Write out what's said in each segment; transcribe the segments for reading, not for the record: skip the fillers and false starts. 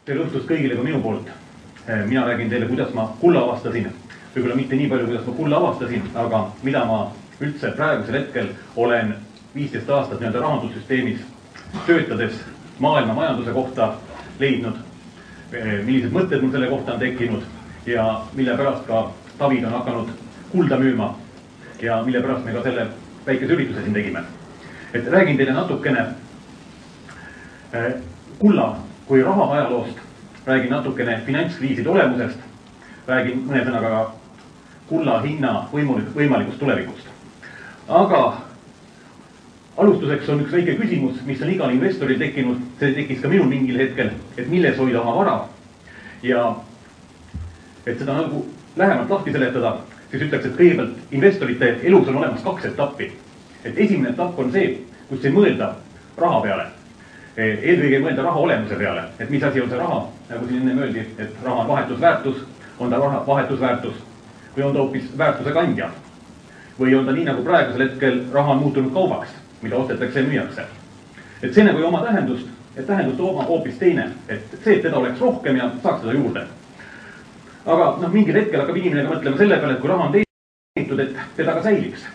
Tere õhtust kõigile ka minu poolt. Mina räägin teile, kuidas ma kulla avastasin. Võib-olla mitte nii palju, kuidas ma kulla avastasin, aga mida ma üldse praegusel hetkel olen 15 aastat nii-öelda rahandussüsteemis töötades maailma majanduse kohta leidnud, millised mõtted mul selle kohta on tekkinud ja mille pärast ka David on hakanud kulda müüma ja mille pärast me ka selle väikese ürituse siin tegime. Et räägin teile natukene kulla kui raha ajaloost, räägin natukene finantskriiside olemusest, räägin mõne sõnaga ka kulla hinna võimalikust tulevikust. Aga alustuseks on üks väike küsimus, mis on igal investoril tekkinud, see tekkis ka minul mingil hetkel, et milles hoida oma vara. Ja et seda nagu lähemalt lahti seletada, siis ütleks, et kõigepealt investorite elus on olemas 2 etappi. Et esimene etapp on see, kus ei mõelda raha peale. Eelkõige ei mõelda raha olemuse peale, et mis asi on see raha, nagu siin enne öeldi, et raha on vahetusväärtus, on ta vahetusväärtus või on ta hoopis väärtuse kandja. Või on ta nii nagu praegusel hetkel raha on muutunud kaubaks, mida ostetakse ja müüakse. Et see nagu ei oma tähendust, et tähendust oma hoopis teine, et see, et teda oleks rohkem ja saaks teda juurde. Aga mingil hetkel hakkab inimene mõtlema selle peale, et kui raha on teenitud, et teda ka säiliks.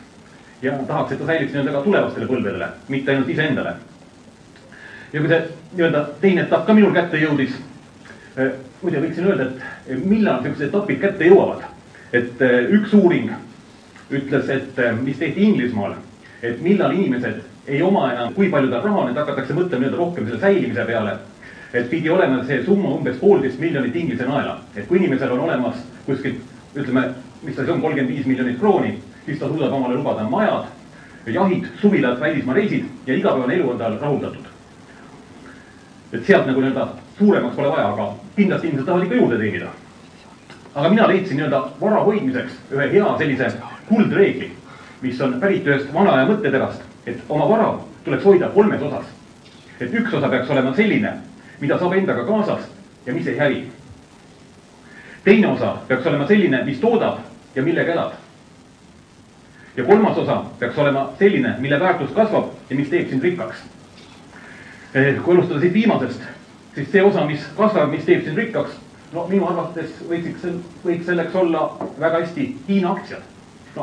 Ja tahaks, et ta säiliks nii-öelda ka tulevastele põlvedele, mitte ainult iseendale. Ja kui see nii-öelda teine etapp ka minul kätte jõudis, muide võiksin öelda, et millal sellised etapid kätte jõuavad. Et üks uuring ütles, et mis tehti Inglismaal, et millal inimesed ei oma enam, kui palju ta raha, need hakatakse mõtlema nii-öelda rohkem selle säilimise peale. Et pidi olema see summa umbes 1,5 miljonit inglise naela. Et kui inimesel on olemas kuskil, ütleme, mis ta siis on 35 miljonit krooni, siis ta suudab omale lubada majad, jahid, suvilad, välismaa reisid ja igapäevane elu on tal rahuldatud. Et sealt nagu nii-öelda suuremaks pole vaja, aga kindlasti inimesed tahavad ikka juurde teenida. Aga mina leidsin nii-öelda vara hoidmiseks ühe hea sellise kuldreegli, mis on pärit ühest vana aja mõtteterast, et oma vara tuleks hoida 3 osas. Et üks osa peaks olema selline, mida saab endaga kaasas ja mis ei hävi. Teine osa peaks olema selline, mis toodab ja millega elad. Ja 3. osa peaks olema selline, mille väärtus kasvab ja mis teeb sind rikkaks. Kui alustada siit viimasest, siis see osa, mis kasvab, mis teeb sind rikkaks, minu arvates võiks selleks olla väga hästi Hiina aktsiad.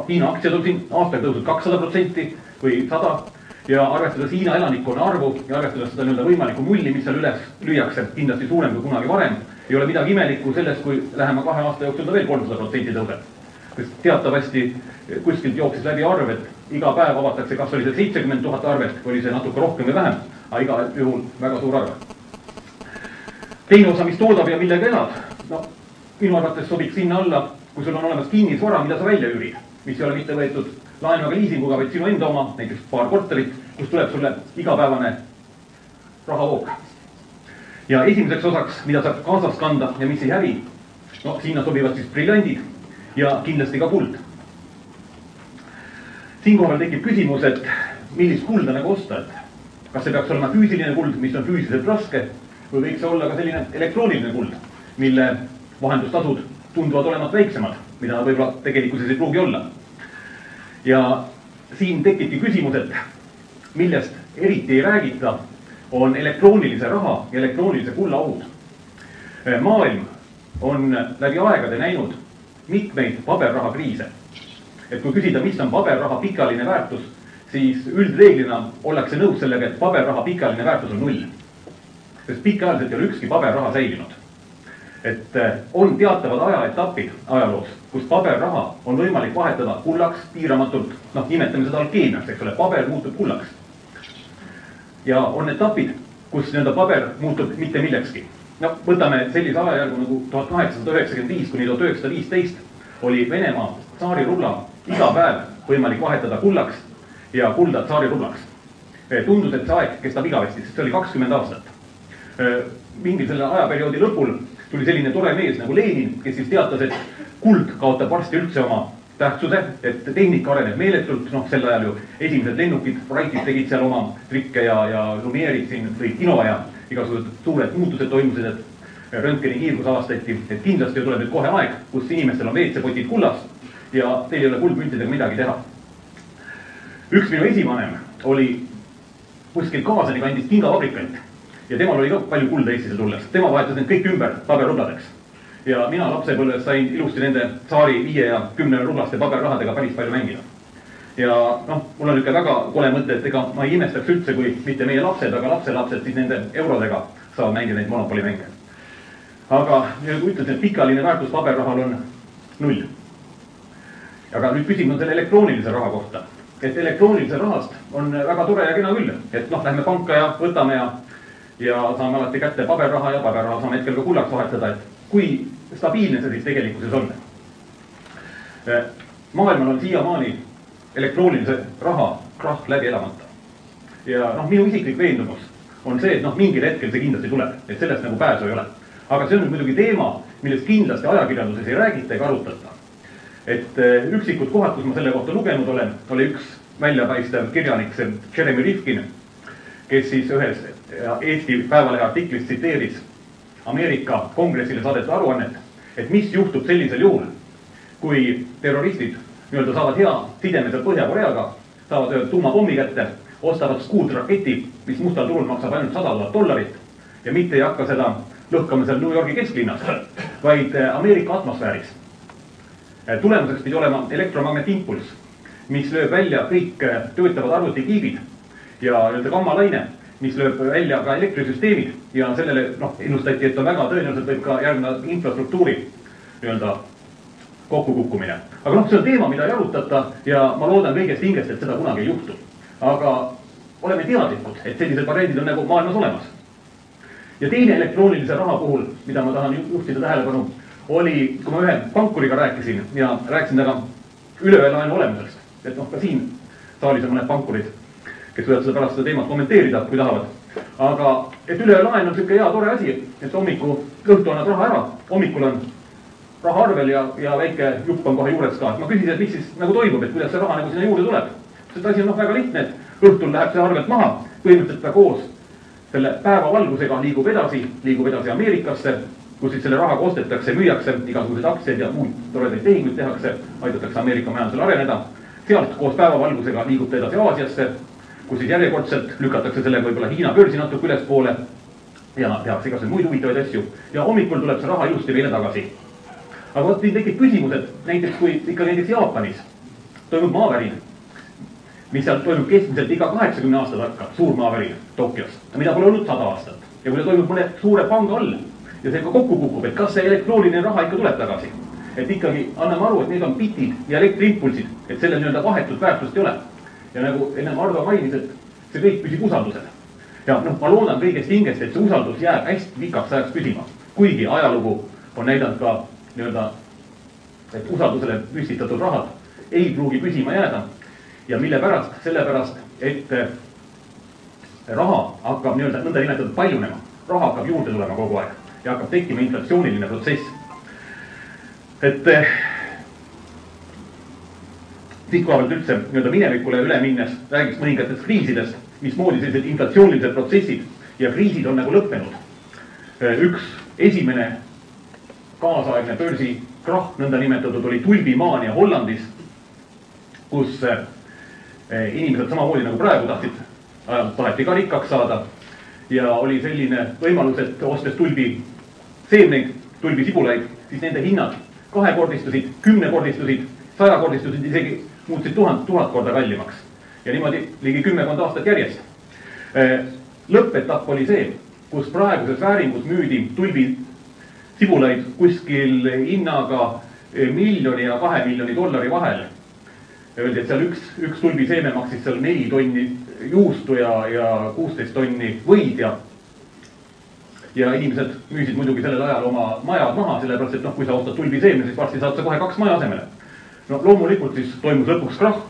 Hiina aktsiad on siin aastaga tõusnud 200% või 100% ja arvestades Hiina elanikkonna arvu ja arvestades seda nii-öelda võimalikku mulli, mis seal üles lüüakse, kindlasti suurem kui kunagi varem, ei ole midagi imelikku selles, kui lähema 2 aasta jooksul ta veel 300% tõuseb. Sest teatavasti kuskilt jooksis läbi arv, et iga päev avatakse, kas oli see 70 000 arvet, või oli see natuke rohkem või vähem, aga iga juhul väga suur arv. Teine osa, mis toodab ja millega elad, minu arvates sobiks sinna alla, kui sul on olemas kinnisvara, mida sa välja üürid, mis ei ole mitte võetud laenuga liisinguga, vaid sinu enda oma, näiteks paar korterit, kus tuleb sulle igapäevane rahavoog. Ja esimeseks osaks, mida saab kaasas kanda ja mis ei hävi, sinna sobivad siis briljandid ja kindlasti ka kuld. Siinkohal tekib küsimus, et millist kulda nagu osta, et kas see peaks olema füüsiline kuld, mis on füüsiliselt raske, või võiks see olla ka selline elektrooniline kuld, mille vahendustasud tunduvad olemat väiksemad, mida võib-olla tegelikkuses ei pruugi olla. Ja siin tekibki küsimus, et millest eriti ei räägita, on elektroonilise raha ja elektroonilise kulla ohud. Maailm on läbi aegade näinud mitmeid paberraha kriise. Et kui küsida, mis on paberraha pikaline väärtus, siis üldreeglina ollakse nõus sellega, et paberraha pikaline väärtus on 0. Sest pikaajaliselt ei ole ükski paberraha säilinud. Et on teatavad ajaetapid ajaloos, kus paberraha on võimalik vahetada kullaks piiramatult, nimetame seda alkeemiaks, eks ole, paber muutub kullaks. Ja on etapid, kus nii-öelda paber muutub mitte millekski. Võtame sellise ajajärgu nagu 1895 kuni 1915 oli Venemaa tsaarirubla iga päev võimalik vahetada kullaks ja kulda tsaarirublaks. Tundus, et see aeg kestab igavesti, sest see oli 20 aastat. Mingil selle ajaperioodi lõpul tuli selline tore mees nagu Lenin, kes siis teatas, et kuld kaotab varsti üldse oma tähtsuse, et tehnika areneb meeletult, sel ajal ju esimesed lennukid, Wrightid tegid seal oma trikke ja Lumierid siin lõid kino ja igasugused suured muutused toimusid, et röntgeni kiirgus avastati, et kindlasti tuleb nüüd kohe aeg, kus inimestel on WC-potid kullas ja teil ei ole kuldmüntidega midagi teha. Üks minu esivanem oli kuskil Kaasani kandis kingavabrikant ja temal oli ka palju kulda Eestisse tulles. Tema vahetas need kõik ümber paberrubladeks. Ja mina lapsepõlves sain ilusti nende tsaari 5 ja 10 rublaste paberrahadega päris palju mängida. Ja noh, mul on niisugune väga kole mõte, et ega ma ei imestaks üldse, kui mitte meie lapsed, aga lapselapsed siis nende eurodega saavad mängida neid monopolimänge. Aga nagu ütlesin, et pikaline väärtus paberrahal on 0. Aga nüüd küsimus on selle elektroonilise raha kohta. Et elektroonilise rahast on väga tore ja kena küll. Et noh, lähme panka ja võtame ja saame alati kätte paberraha ja paberraha saame hetkel ka kullaks vahetada, et kui stabiilne see siis tegelikkuses on. Maailmal on siiamaani elektroonilise raha krahh läbi elamata. Ja noh, minu isiklik veendumus on see, et noh, mingil hetkel see kindlasti tuleb, et sellest nagu pääsu ei ole. Aga see on nüüd muidugi teema, millest kindlasti ajakirjanduses ei räägita ega arutata. Et üksikud kohad, kus ma selle kohta lugenud olen, oli üks väljapaistev kirjanik, see Jeremy Rifkin, kes siis ühes Eesti Päevalehe artiklis tsiteeris Ameerika kongressile saadetud aruannet, et mis juhtub sellisel juhul, kui terroristid nii-öelda saavad hea sideme seal Põhja-Koreaga, saavad ühe tuumapommi kätte, ostavad Scud-raketi, mis mustal turul maksab ainult $100,000 ja mitte ei hakka seda lõhkama seal New Yorgi kesklinnas, vaid Ameerika atmosfääris. Tulemuseks pidi olema elektromagnetiimpulss, mis lööb välja kõik töötavad arvutikiibid ja nii-öelda gammalaine, mis lööb välja ka elektrisüsteemid ja sellele ennustati, et on väga tõenäoliselt võib ka järgneda infrastruktuuri nii-öelda kokkukukkumine. Aga noh, see on teema, mida ei arutata ja ma loodan kõigest hingest, et seda kunagi ei juhtu. Aga oleme teadlikud, et sellised variandid on nagu maailmas olemas. Ja teine elektroonilise raha puhul, mida ma tahan juhtida tähelepanu, oli, kui ma ühe pankuriga rääkisin ja rääkisin taga üleöelaenu olemusest. Et noh, ka siin saalis on mõned pankurid, kes võivad seda pärast seda teemat kommenteerida, kui tahavad. Aga et üleöelaen on selline hea tore asi, et õhtu annad raha ära, hommikul on raha arvel ja väike jupp on kohe juures ka. Ma küsisin, et mis siis nagu toimub, et kuidas see raha nagu sinna juurde tuleb. Sest asi on väga lihtne, et õhtul läheb see arvelt maha, põhimõtteliselt ta koos selle päevavalgusega liigub edasi Ameerikasse, kus siis selle rahaga ostetakse, müüakse igasugused aktsiaid ja muud toredaid tehinguid tehakse, aidatakse Ameerika majandusel areneda. Sealt koos päevavalgusega liigub ta edasi Aasiasse, kus siis järjekordselt lükatakse sellega võib-olla Hiina börsi natuke ülespoole ja tehakse igasuguseid muid huvitavaid asju. Ja hommikul tuleb see raha ilusti meile tagasi. Aga võt siin tekib küsimus, et näiteks kui ikka näiteks Jaapanis toimub maavärin, mis seal toimub keskmiselt iga 80 aasta tarka, suur maavärin Tokyos, mida pole olnud 100 aastat. Ja kui ta toimub mõne suure panga all ja see ka kokku kukub, et kas see elektrooniline raha ikka tuleb tagasi. Et ikkagi anname aru, et need on bitid ja elektriimpulsid, et selle nii-öelda vahetut väärtust ei ole. Ja nagu enne Ardo mainis, et see kõik püsib usaldusel. Ja noh, ma loodan kõigest hingest, et see usaldus jääb hästi pikaks ajaks püsima. Kuigi ajalugu on näidanud ka nii-öelda, et usaldusele püstitatud rahad ei pruugi püsima jääda. Ja mille pärast? Sellepärast, et raha hakkab nii-öelda nõnda nimetatud paljunema. Raha hakkab juurde tulema kogu aeg ja hakkab tekkima inflatsiooniline protsess. Et siit koha pealt üldse nii-öelda minevikule üle minnes räägiks mõningatest kriisidest, mismoodi sellised inflatsioonilised protsessid ja kriisid on nagu lõppenud. Üks esimene kaasaegne börsi krahh nõnda nimetatud oli tulbimaania Hollandis, kus inimesed samamoodi nagu praegu taheti ka rikkaks saada ja oli selline võimalus, et ostes tulbi seemneid, tulbi sibulaid, siis nende hinnad kahekordistusid, 10-kordistusid, 100-kordistusid, isegi muutusid 1000 korda kallimaks. Ja niimoodi ligi 10 aastat järjest. Lõppetapp oli see, kus praeguses vääringus müüdi tulbi sibulaid kuskil hinnaga $1 miljoni ja $2 miljoni vahel. Öeldi, et seal üks tulbi seeme maksis seal 4 tonni juustu ja 16 tonni võid ja inimesed müüsid muidugi sellel ajal oma majad maha, sellepärast, et noh, kui sa ostad tulbi seemne, siis varsti saad sa kohe 2 maja asemele. No loomulikult siis toimus lõpuks krahh,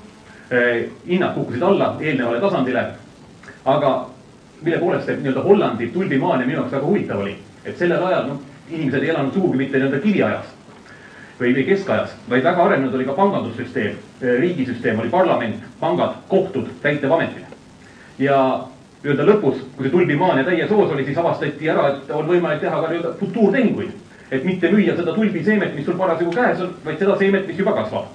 hinnad kukkusid alla eelnevale tasandile, aga mille poolest see nii-öelda Hollandi tulbimaania minu jaoks väga huvitav oli, et sellel ajal inimesed ei elanud sugugi mitte nii-öelda kiviajas või keskajas, vaid väga arenenud oli ka pangandussüsteem, riigisüsteem oli parlament, pangad, kohtud, täitevametid. Ja nii-öelda lõpus, kui see tulbimaania täies hoos oli, siis avastati ära, et on võimalik teha ka nii-öelda futuurtehinguid. Et mitte müüa seda tulbiseemet, mis sul parasjagu käes on, vaid seda seemet, mis juba kasvab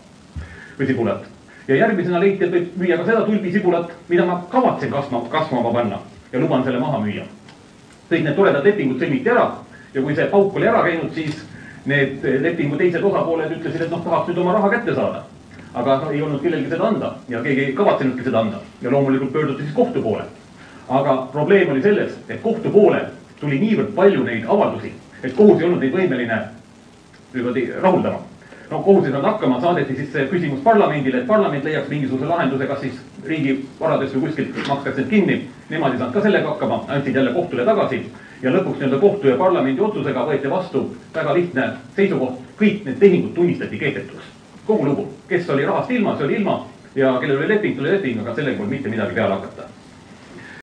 või sibulat. Ja järgmisena leiti, et võib müüa ka seda tulbisibulat, mida ma kavatsen kasvama panna ja luban selle maha müüa. kõik need toredad lepingud sõlmiti ära ja kui see pauk oli ära käinud, siis need lepingu teised osapooled ütlesid, et tahaks nüüd oma raha kätte saada. Aga ei olnud kellelgi seda anda ja keegi ei kavatsenudki seda anda ja loomulikult pöörduti siis kohtu poole. Aga probleem oli selles, et kohtu poole tuli niivõrd palju neid avaldusi, et kohus ei olnud neid võimeline rahuldama. Kohus ei saanud hakkama, saadeti siis see küsimus parlamendile, et parlament leiaks mingisuguse lahenduse, kas siis riigi varadest või kuskilt makskaks need kinni. Nemad ei saanud ka sellega hakkama, andsid jälle kohtule tagasi ja lõpuks kohtu ja parlamendi otsusega võeti vastu väga lihtne seisukoht. Kõik need tehingud tunnistati kehtetuks. Kogu lugu, kes oli rahast ilma, see oli ilma ja kellel oli leping, aga sellega polnud mitte midagi peale hakata.